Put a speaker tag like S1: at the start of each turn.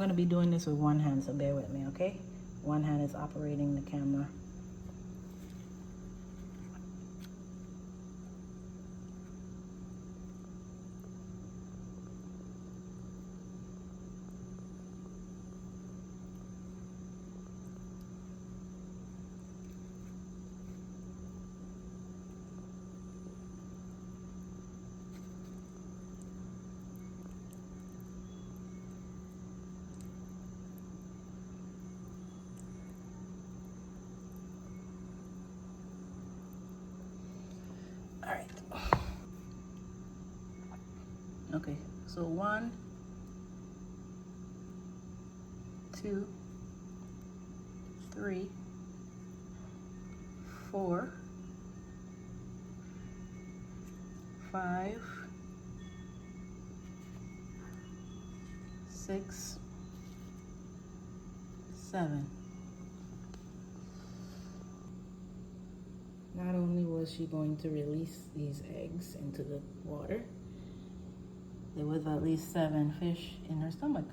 S1: going to be doing this with one hand, so bear with me, okay? One hand is operating the camera. All right. Okay, so 1, 2, 3, 4, 5, 6, 7. Not only was she going to release these eggs into the water, there was at least 7 fish in her stomach.